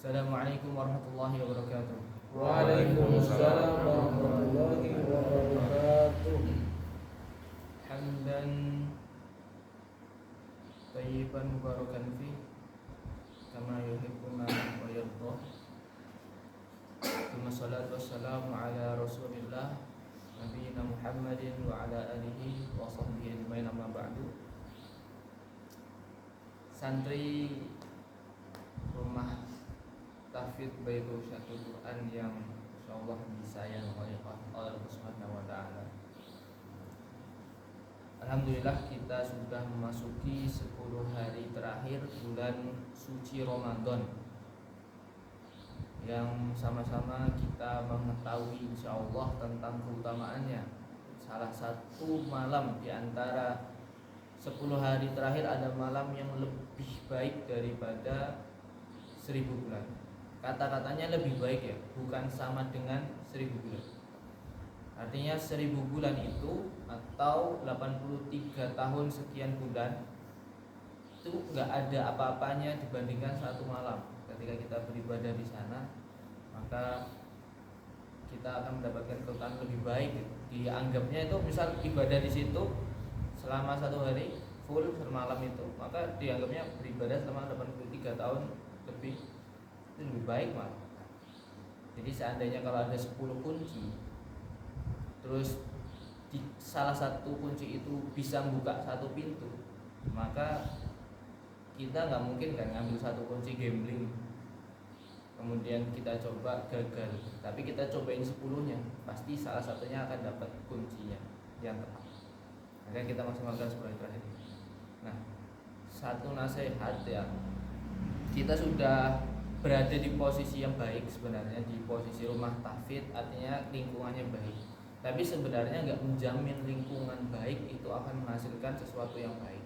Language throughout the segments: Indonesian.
Assalamualaikum warahmatullahi wabarakatuh. Waalaikumsalam warahmatullahi wabarakatuh. Hamdan tayyiban mubarakan fi kama yuhibbuna wa yardah. Thumma salatu wassalamu ala Rasulillah nabiyina Muhammadin wa ala alihi wa sahbihi ajmain, amma ba'du. Santri rumah Tahfidz Baitul Syatul Quran yang insyaallah disayang oleh Allah Subhanahu wa taala. Alhamdulillah kita sudah memasuki 10 hari terakhir bulan suci Ramadan, yang sama-sama kita mengetahui insyaallah tentang keutamaannya. Salah satu malam di antara 10 hari terakhir ada malam yang lebih baik daripada 1000 bulan. Kata-katanya lebih baik ya, bukan sama dengan 1000 bulan. Artinya 1000 bulan itu atau 83 tahun sekian bulan itu nggak ada apa-apanya dibandingkan satu malam. Ketika kita beribadah di sana, maka kita akan mendapatkan keutamaan lebih baik. Dianggapnya itu misal ibadah di situ selama satu hari full semalam itu, maka dianggapnya beribadah selama 83 tahun lebih, itu lebih baik malah. Jadi seandainya kalau ada 10 kunci, terus di salah satu kunci itu bisa membuka satu pintu, maka kita nggak mungkin kan ngambil satu kunci gambling kemudian kita coba gagal, tapi kita cobain 10-nya, pasti salah satunya akan dapat kuncinya yang tepat. Maka kita maksimalkan 10 terakhir. Nah, satu nasihat ya, kita sudah berada di posisi yang baik sebenarnya, di posisi rumah tahfidz, artinya lingkungannya baik. Tapi sebenarnya nggak menjamin lingkungan baik itu akan menghasilkan sesuatu yang baik.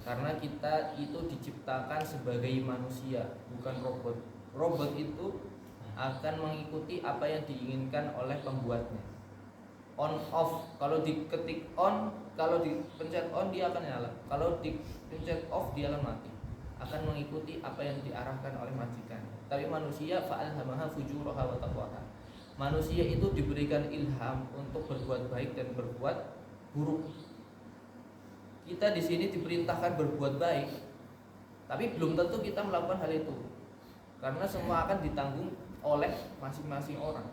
Karena kita itu diciptakan sebagai manusia, bukan robot. Robot itu akan mengikuti apa yang diinginkan oleh pembuatnya. On off, kalau diketik on, kalau dipencet on dia akan nyala, kalau dipencet off dia akan mati. Akan mengikuti apa yang diarahkan oleh majikan. Tapi manusia fa'alhamaha fujuraha wa taqwaha. Manusia itu diberikan ilham untuk berbuat baik dan berbuat buruk. Kita di sini diperintahkan berbuat baik, tapi belum tentu kita melakukan hal itu. Karena semua akan ditanggung oleh masing-masing orang.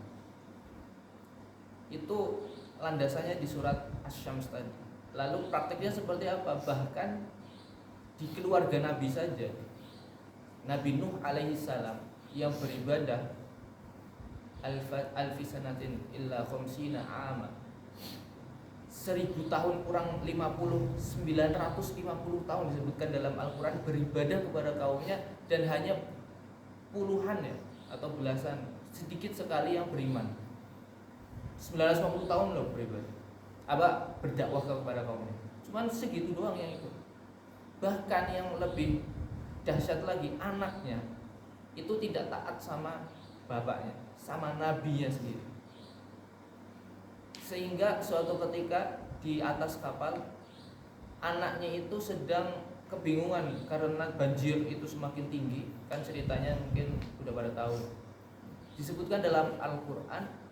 Itu landasannya di surat Asy-Syams tadi. Lalu prakteknya seperti apa? Bahkan di keluarga Nabi saja, Nabi Nuh alaihi salam yang beribadah alfi sanatin illa khamsina ama, 1000 tahun kurang 50, 950 tahun disebutkan dalam Al-Quran beribadah kepada kaumnya, dan hanya puluhan ya atau belasan, sedikit sekali yang beriman. 950 tahun loh beribadah, berdakwah kepada kaumnya, cuman segitu doang yang ikut. Bahkan yang lebih dahsyat lagi, anaknya itu tidak taat sama bapaknya, sama nabinya sendiri. Sehingga suatu ketika di atas kapal, anaknya itu sedang kebingungan karena banjir itu semakin tinggi. Kan ceritanya mungkin udah pada tahu. Disebutkan dalam Al-Quran,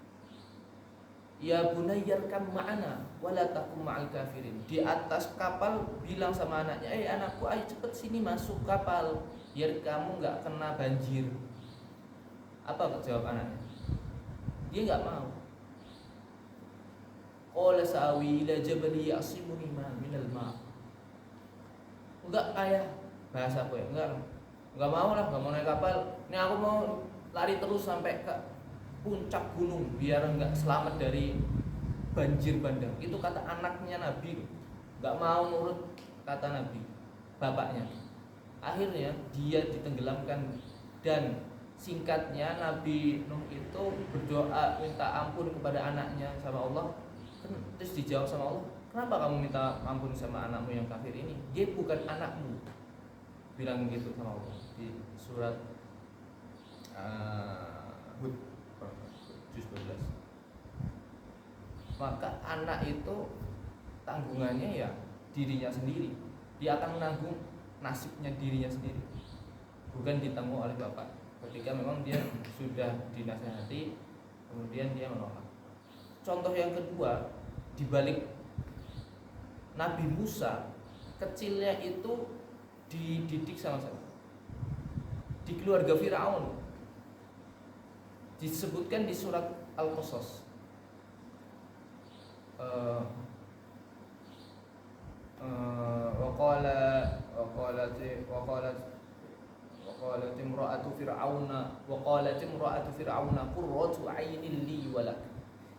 ya bunayyarkam ma'ana wala takum ma'al kafirin. Di atas kapal bilang sama anaknya, anakku ayo cepet sini masuk kapal biar kamu gak kena banjir. Apa jawab anaknya? Dia gak mau. Qala sa'awi ila jabali ya'simuni minal ma'. Enggak, ayah, bahasa aku ya, enggak mau lah, enggak mau naik kapal. Ini aku mau lari terus sampai ke puncak gunung biar enggak selamat dari banjir bandang. Itu kata anaknya Nabi, enggak mau nurut kata Nabi bapaknya. Akhirnya dia ditenggelamkan, dan singkatnya Nabi Nuh itu berdoa minta ampun kepada anaknya sama Allah. Terus dijawab sama Allah, kenapa kamu minta ampun sama anakmu yang kafir ini? Dia bukan anakmu. Bilang gitu sama Allah di surat Hud juz 12. Maka anak itu tanggungannya ya dirinya sendiri. Dia akan menanggung nasibnya dirinya sendiri, bukan ditanggung oleh bapak. ketika memang dia sudah dinasihati kemudian dia menolak. Contoh yang kedua, dibalik Nabi Musa, kecilnya itu dididik sama siapa? Di keluarga Firaun. Disebutkan di surat Al-Qasas. Waqalat imra'atu fir'auna qurratu 'ainin li walak.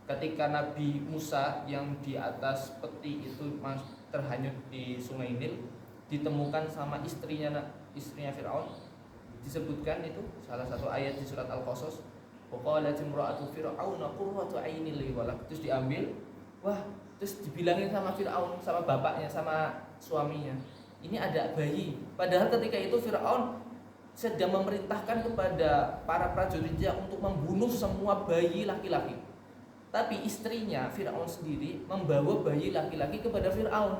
Ketika Nabi Musa yang di atas peti itu terhanyut di Sungai Nil, ditemukan sama istrinya Firaun, disebutkan itu salah satu ayat di surat Al-Qasas, waqalat imra'atu fir'auna qurratu 'ainin li walak. Terus diambil, terus dibilangin sama Firaun, sama bapaknya, sama suaminya, ini ada bayi. Padahal ketika itu Firaun sedang memerintahkan kepada para prajuritnya untuk membunuh semua bayi laki-laki. Tapi istrinya Firaun sendiri membawa bayi laki-laki kepada Firaun.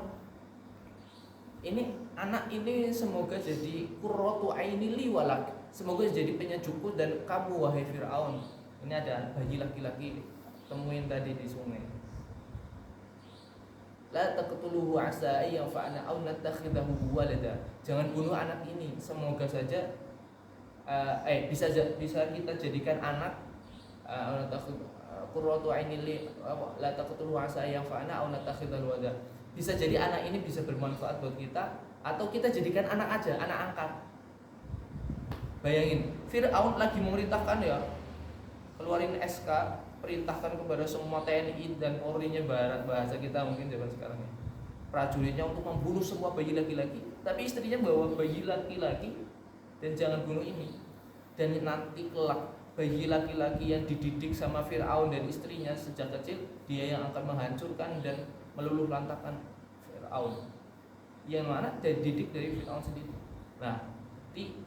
Ini anak ini semoga jadi qurratu aini li walak, semoga jadi penyejukku dan kamu wahai Firaun. Ini ada bayi laki-laki, temuin tadi di sungai. La taqtuluhu asa ay yanfa'ana aw nattakhidahu walada. Jangan bunuh anak ini, semoga saja bisa kita jadikan anak qurratu aini li la taqtuluhu asa ay yanfa'ana aw nattakhidahu walada. Bisa jadi anak ini bisa bermanfaat buat kita, atau kita jadikan anak aja, anak angkat. Bayangin, Fir'aun lagi memerintahkan ya, keluarin SK, perintahkan kepada semua TNI dan Polri-nya, bahasa kita mungkin zaman sekarang ya, prajuritnya untuk membunuh semua bayi laki-laki, tapi istrinya bawa bayi laki-laki dan jangan bunuh ini. Dan nanti kelak bayi laki-laki yang dididik sama Fir'aun dan istrinya sejak kecil, dia yang akan menghancurkan dan meluluh lantakan Fir'aun, yang mana dididik dari Fir'aun sendiri. Nah,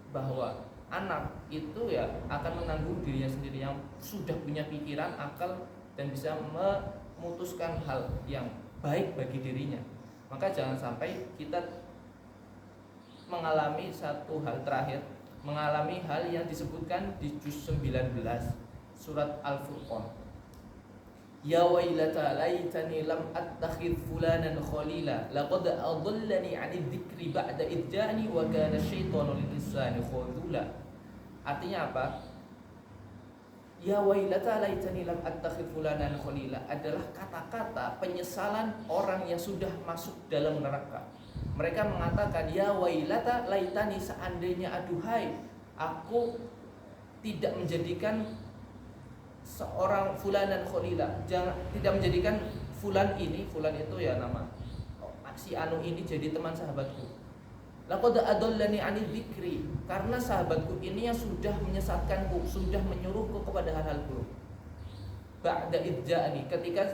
bahwa anak itu ya akan menanggung dirinya sendiri, yang sudah punya pikiran, akal, dan bisa memutuskan hal yang baik bagi dirinya. Maka jangan sampai kita mengalami satu hal terakhir, mengalami hal yang disebutkan di juz 19 surat Al-Furqan. Ya wailata laitani lam attakhidh fulanan khalila laqad adallani 'anil dzikri ba'da idh ja'ani wa kana syaitanu lil insani khadula. Artinya apa? Ya wailata laitani lam attakhidh fulanan khalila adalah kata-kata penyesalan orang yang sudah masuk dalam neraka. Mereka mengatakan, ya wailata laitani, seandainya aduhai aku tidak menjadikan seorang fulanan khalila, tidak menjadikan fulan itu ya nama si anu ini jadi teman sahabatku. Laqad adallani 'anil dzikri, karena sahabatku ini yang sudah menyesatkanku, sudah menyuruhku kepada hal-hal buruk. Ba'da idja'ani, ketika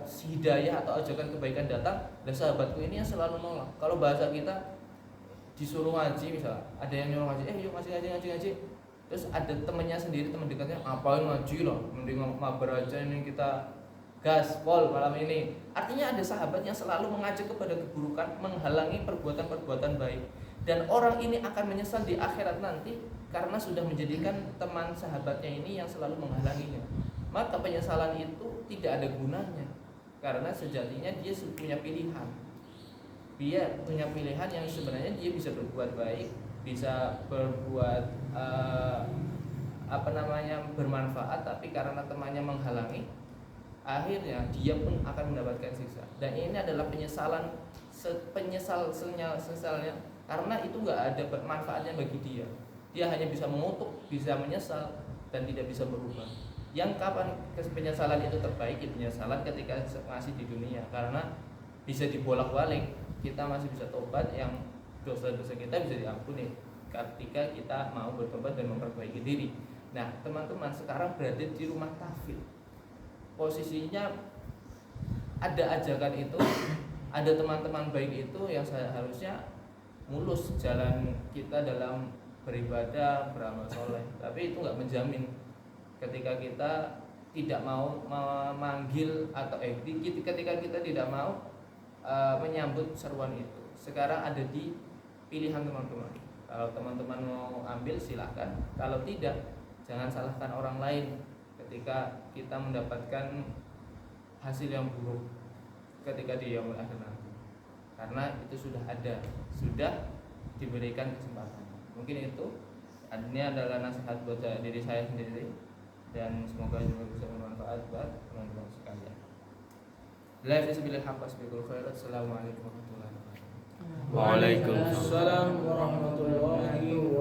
hidayah atau ajakan kebaikan datang, dan sahabatku ini yang selalu nolak. Kalau bahasa kita disuruh ngaji misalnya, ada yang nyuruh ngaji, yuk ngaji. Terus ada temannya sendiri, teman dekatnya, ngapain ngaji loh, mending mabar aja, ini kita gaspol malam ini. Artinya ada sahabat yang selalu mengajak kepada keburukan, menghalangi perbuatan-perbuatan baik, dan orang ini akan menyesal di akhirat nanti karena sudah menjadikan teman sahabatnya ini yang selalu menghalanginya. Maka penyesalan itu tidak ada gunanya, karena sejatinya dia punya pilihan. Dia punya pilihan yang sebenarnya dia bisa berbuat baik, bisa berbuat bermanfaat, tapi karena temannya menghalangi, akhirnya dia pun akan mendapatkan siksa. Dan ini adalah penyesalannya, karena itu nggak ada manfaatnya bagi dia. Dia hanya bisa mengutuk, bisa menyesal, dan tidak bisa berubah. Yang kapan penyesalan itu terbaik? Penyesalan ketika masih di dunia, karena bisa dibolak-balik, kita masih bisa tobat, yang dosa-dosa kita bisa diampuni ketika kita mau bertobat dan memperbaiki diri. Nah, teman-teman sekarang berada di rumah tahfidz. Posisinya ada ajakan itu, ada teman-teman baik itu yang seharusnya mulus jalan kita dalam beribadah, beramal soleh. Tapi itu nggak menjamin ketika kita tidak mau memanggil atau ketika kita tidak mau menyambut seruan itu. Sekarang ada di pilihan teman-teman. Kalau teman-teman mau ambil silahkan. Kalau tidak, jangan salahkan orang lain ketika kita mendapatkan hasil yang buruk ketika di yaumul akhir nanti. Karena itu sudah ada, sudah diberikan kesempatan. Mungkin itu. Ini adalah nasihat buat diri saya sendiri dan semoga juga bisa bermanfaat buat teman-teman sekalian. Live isbil haq wasbiqul khairat. Assalamualaikum warahmatullahi wabarakatuh. Waalaikumsalam warahmatullahi wabarakatuh.